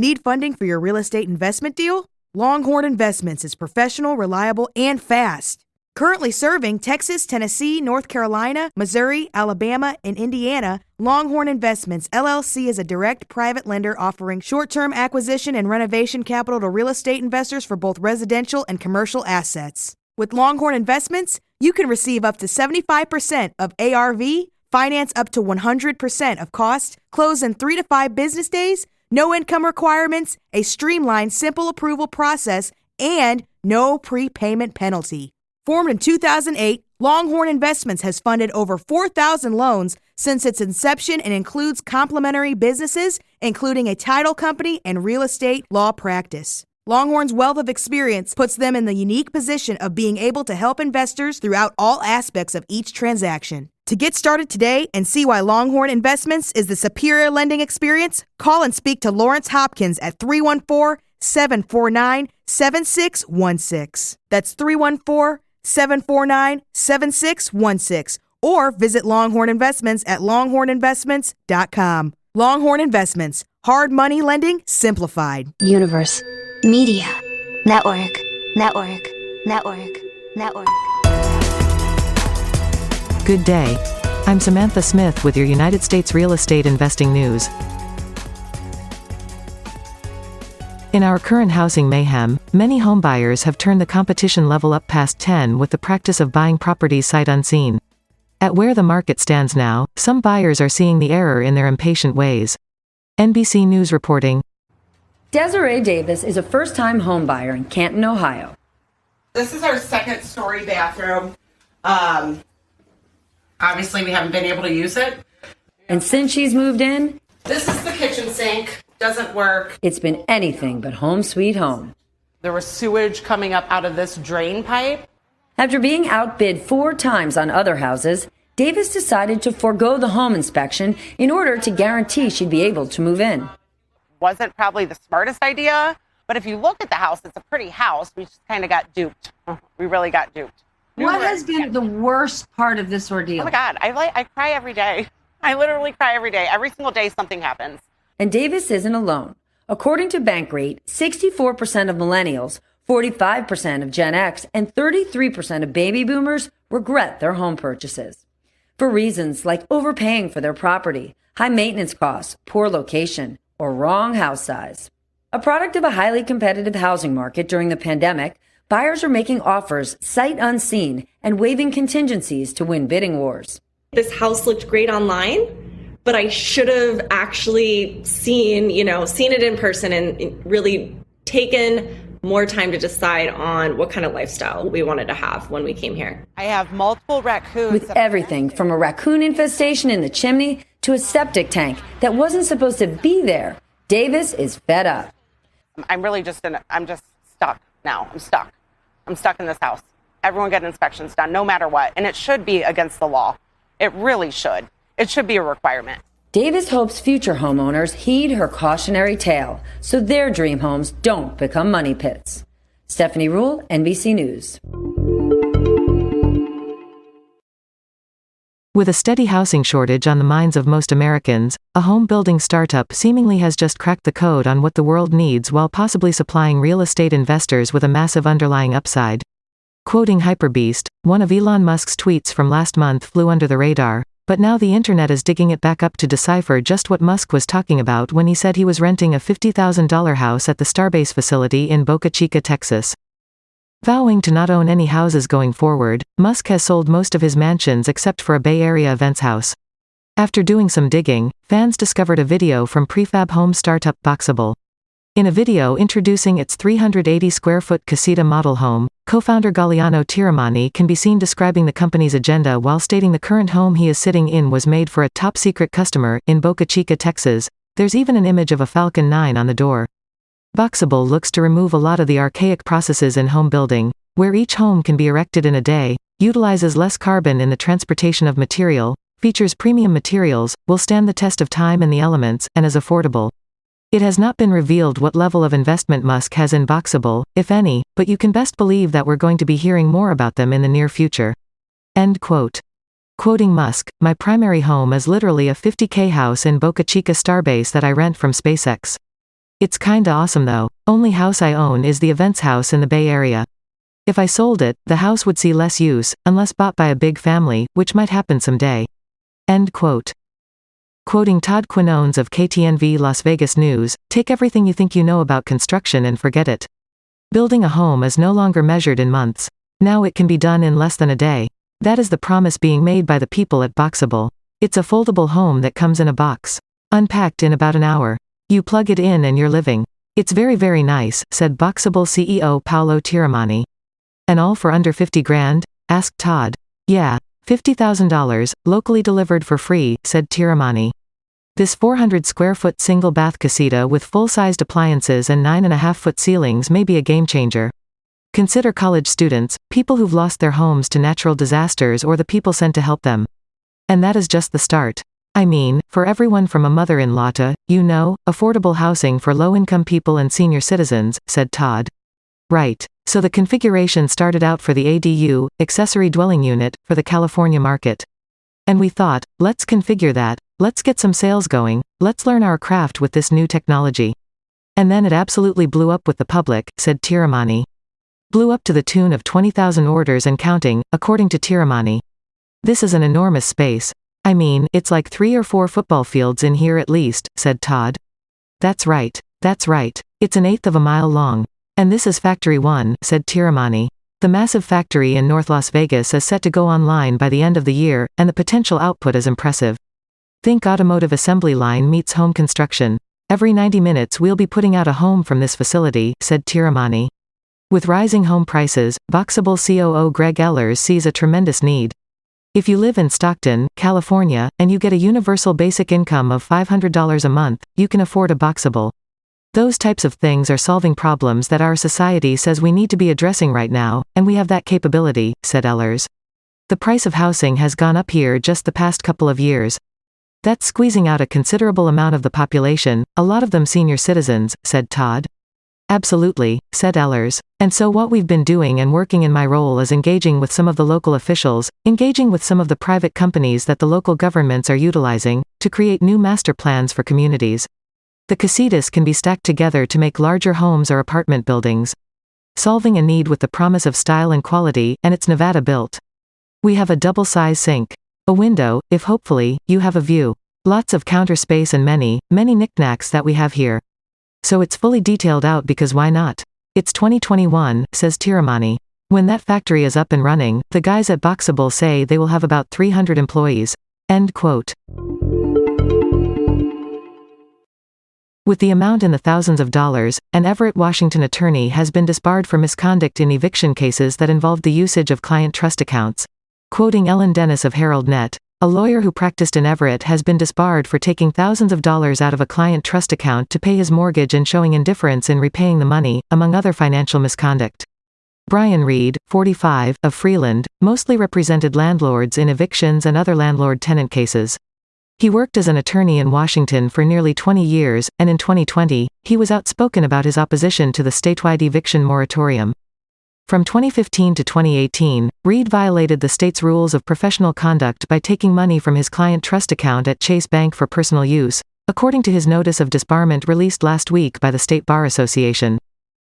Need funding for your real estate investment deal? Longhorn Investments is professional, reliable, and fast. Currently serving Texas, Tennessee, North Carolina, Missouri, Alabama, and Indiana, Longhorn Investments, LLC is a direct private lender offering short-term acquisition and renovation capital to real estate investors for both residential and commercial assets. With Longhorn Investments, you can receive up to 75% of ARV, finance up to 100% of cost, close in 3 to 5 business days, no income requirements, a streamlined, simple approval process, and no prepayment penalty. Formed in 2008, Longhorn Investments has funded over 4,000 loans since its inception and includes complementary businesses, including a title company and real estate law practice. Longhorn's wealth of experience puts them in the unique position of being able to help investors throughout all aspects of each transaction. To get started today and see why Longhorn Investments is the superior lending experience, call and speak to Lawrence Hopkins at 314-749-7616. That's 314-749-7616. Or visit Longhorn Investments at longhorninvestments.com. Longhorn Investments. Hard money lending simplified. Universe. Media. Network. Good day. I'm Samantha Smith with your United States real estate investing news. In our current housing mayhem, many homebuyers have turned the competition level up past 10 with the practice of buying properties sight unseen. At where the market stands now, some buyers are seeing the error in their impatient ways. NBC News reporting. Desiree Davis is a first-time homebuyer in Canton, Ohio. This is our second-story bathroom. Obviously, we haven't been able to use it. And since she's moved in, this is the kitchen sink. Doesn't work. It's been anything but home sweet home. There was sewage coming up out of this drain pipe. After being outbid 4 times on other houses, Davis decided to forego the home inspection in order to guarantee she'd be able to move in. Wasn't probably the smartest idea, but if you look at the house, it's a pretty house. We just kind of got duped. We really got duped. What has been the worst part of this ordeal? Oh my God, I cry every day. I literally cry every day. Every single day something happens. And Davis isn't alone. According to Bankrate, 64% of millennials, 45% of Gen X, and 33% of baby boomers regret their home purchases. For reasons like overpaying for their property, high maintenance costs, poor location, or wrong house size. A product of a highly competitive housing market during the pandemic, buyers are making offers sight unseen and waiving contingencies to win bidding wars. This house looked great online, but I should have actually seen it in person and really taken more time to decide on what kind of lifestyle we wanted to have when we came here. I have multiple raccoons. With everything from a raccoon infestation in the chimney to a septic tank that wasn't supposed to be there, Davis is fed up. I'm just stuck now. I'm stuck in this house. Everyone get inspections done, no matter what. And it should be against the law. It really should. It should be a requirement. Davis hopes future homeowners heed her cautionary tale so their dream homes don't become money pits. Stephanie Rule, NBC News. With a steady housing shortage on the minds of most Americans, a home building startup seemingly has just cracked the code on what the world needs while possibly supplying real estate investors with a massive underlying upside. Quoting Hyperbeast, one of Elon Musk's tweets from last month flew under the radar, but now the internet is digging it back up to decipher just what Musk was talking about when he said he was renting a $50,000 house at the Starbase facility in Boca Chica, Texas. Vowing to not own any houses going forward, Musk has sold most of his mansions except for a Bay Area events house. After doing some digging, fans discovered a video from prefab home startup Boxable. In a video introducing its 380-square-foot casita model home, co-founder Galliano Tiramani can be seen describing the company's agenda while stating the current home he is sitting in was made for a top-secret customer in Boca Chica, Texas. There's even an image of a Falcon 9 on the door. Boxable looks to remove a lot of the archaic processes in home building, where each home can be erected in a day, utilizes less carbon in the transportation of material, features premium materials, will stand the test of time and the elements, and is affordable. It has not been revealed what level of investment Musk has in Boxable, if any, but you can best believe that we're going to be hearing more about them in the near future. End quote. Quoting Musk, "My primary home is literally a $50K house in Boca Chica Starbase that I rent from SpaceX. It's kinda awesome though. Only house I own is the Events house in the Bay Area. If I sold it, the house would see less use, unless bought by a big family, which might happen someday. End quote. Quoting Todd Quinones of KTNV Las Vegas News, take everything you think you know about construction and forget it. Building a home is no longer measured in months. Now it can be done in less than a day. That is the promise being made by the people at Boxable. It's a foldable home that comes in a box. Unpacked in about an hour. You plug it in and you're living. It's very, very nice, said Boxable CEO Paolo Tiramani. And all for under 50 grand? Asked Todd. Yeah, $50,000, locally delivered for free, said Tiramani. This 400 square foot single bath casita with full-sized appliances and 9.5-foot ceilings may be a game changer. Consider college students, people who've lost their homes to natural disasters or the people sent to help them. And that is just the start. I mean, for everyone from a mother-in-law to, affordable housing for low-income people and senior citizens, said Todd. Right. So the configuration started out for the ADU, accessory dwelling unit, for the California market. And we thought, let's configure that, let's get some sales going, let's learn our craft with this new technology. And then it absolutely blew up with the public, said Tiramani. Blew up to the tune of 20,000 orders and counting, according to Tiramani. This is an enormous space. I mean, it's like 3 or 4 football fields in here at least, said Todd. That's right. That's right. It's an eighth of a mile long. And this is Factory 1, said Tiramani. The massive factory in North Las Vegas is set to go online by the end of the year, and the potential output is impressive. Think automotive assembly line meets home construction. Every 90 minutes we'll be putting out a home from this facility, said Tiramani. With rising home prices, Boxable COO Greg Ellers sees a tremendous need. If you live in Stockton, California, and you get a universal basic income of $500 a month, you can afford a Boxable. Those types of things are solving problems that our society says we need to be addressing right now, and we have that capability, said Ellers. The price of housing has gone up here just the past couple of years. That's squeezing out a considerable amount of the population, a lot of them senior citizens, said Todd. Absolutely, said Ellers. And so what we've been doing and working in my role is engaging with some of the local officials, engaging with some of the private companies that the local governments are utilizing, to create new master plans for communities. The casitas can be stacked together to make larger homes or apartment buildings. Solving a need with the promise of style and quality, and it's Nevada built. We have a double-size sink. A window, if hopefully, you have a view. Lots of counter space and many knickknacks that we have here. So it's fully detailed out because why not? It's 2021, says Tiramani. When that factory is up and running, the guys at Boxable say they will have about 300 employees. End quote. With the amount in the thousands of dollars, an Everett, Washington attorney has been disbarred for misconduct in eviction cases that involved the usage of client trust accounts. Quoting Ellen Dennis of HeraldNet, a lawyer who practiced in Everett has been disbarred for taking thousands of dollars out of a client trust account to pay his mortgage and showing indifference in repaying the money, among other financial misconduct. Brian Reed, 45, of Freeland, mostly represented landlords in evictions and other landlord-tenant cases. He worked as an attorney in Washington for nearly 20 years, and in 2020, he was outspoken about his opposition to the statewide eviction moratorium. From 2015 to 2018, Reed violated the state's rules of professional conduct by taking money from his client trust account at Chase Bank for personal use, according to his notice of disbarment released last week by the State Bar Association.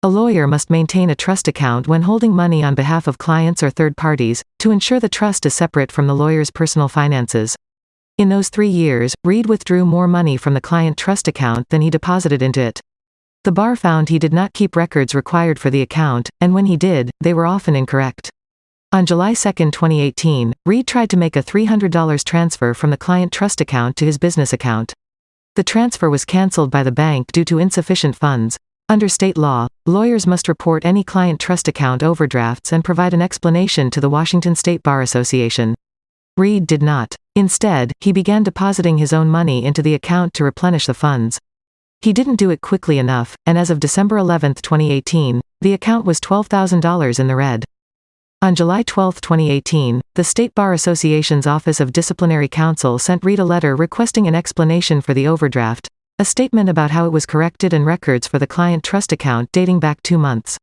A lawyer must maintain a trust account when holding money on behalf of clients or third parties, to ensure the trust is separate from the lawyer's personal finances. In those 3 years, Reed withdrew more money from the client trust account than he deposited into it. The bar found he did not keep records required for the account, and when he did, they were often incorrect. On July 2, 2018, Reed tried to make a $300 transfer from the client trust account to his business account. The transfer was canceled by the bank due to insufficient funds. Under state law, lawyers must report any client trust account overdrafts and provide an explanation to the Washington State Bar Association. Reed did not. Instead, he began depositing his own money into the account to replenish the funds. He didn't do it quickly enough, and as of December 11, 2018, the account was $12,000 in the red. On July 12, 2018, the State Bar Association's Office of Disciplinary Counsel sent Reed a letter requesting an explanation for the overdraft, a statement about how it was corrected and records for the client trust account dating back 2 months.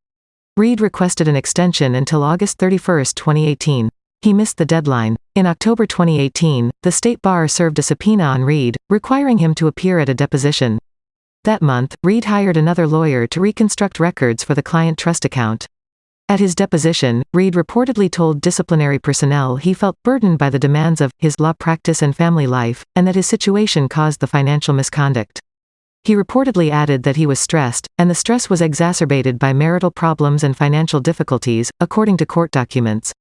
Reed requested an extension until August 31, 2018. He missed the deadline. In October 2018, the State Bar served a subpoena on Reed, requiring him to appear at a deposition. That month, Reed hired another lawyer to reconstruct records for the client trust account. At his deposition, Reed reportedly told disciplinary personnel he felt burdened by the demands of his law practice and family life, and that his situation caused the financial misconduct. He reportedly added that he was stressed, and the stress was exacerbated by marital problems and financial difficulties, according to court documents.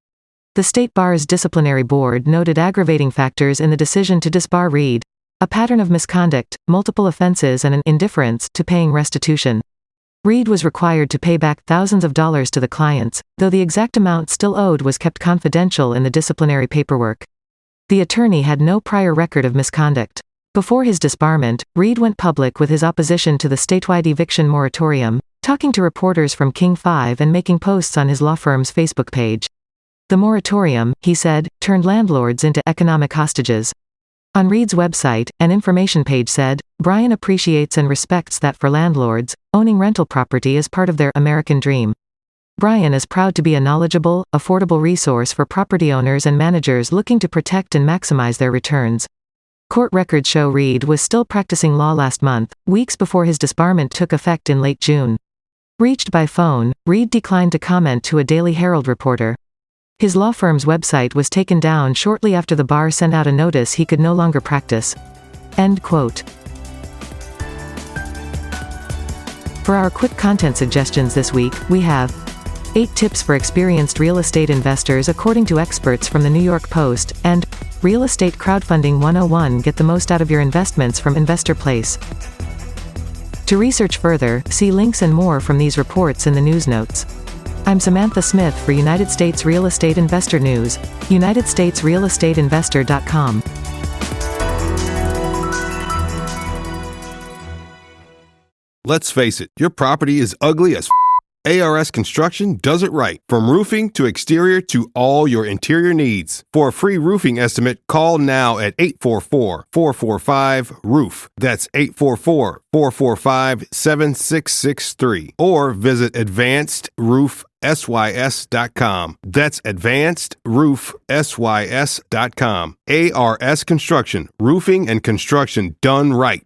The state bar's disciplinary board noted aggravating factors in the decision to disbar Reed: a pattern of misconduct, multiple offenses, and an indifference to paying restitution. Reed was required to pay back thousands of dollars to the clients, though the exact amount still owed was kept confidential in the disciplinary paperwork. The attorney had no prior record of misconduct. Before his disbarment, Reed went public with his opposition to the statewide eviction moratorium, talking to reporters from King 5 and making posts on his law firm's Facebook page. The moratorium, he said, turned landlords into economic hostages. On Reed's website, an information page said, Brian appreciates and respects that for landlords, owning rental property is part of their American dream. Brian is proud to be a knowledgeable, affordable resource for property owners and managers looking to protect and maximize their returns. Court records show Reed was still practicing law last month, weeks before his disbarment took effect in late June. Reached by phone, Reed declined to comment to a Daily Herald reporter. His law firm's website was taken down shortly after the bar sent out a notice he could no longer practice. End quote. For our quick content suggestions this week, we have 8 tips for experienced real estate investors according to experts from the New York Post, and Real Estate Crowdfunding 101, get the most out of your investments from Investor Place. To research further, see links and more from these reports in the news notes. I'm Samantha Smith for United States Real Estate Investor News, UnitedStatesRealEstateInvestor.com. Let's face it, your property is ugly as ARS Construction does it right. From roofing to exterior to all your interior needs. For a free roofing estimate, call now at 844-445-ROOF. That's 844-445-7663. Or visit AdvancedRoofSYS.com. That's AdvancedRoofSYS.com. ARS Construction, roofing and construction done right.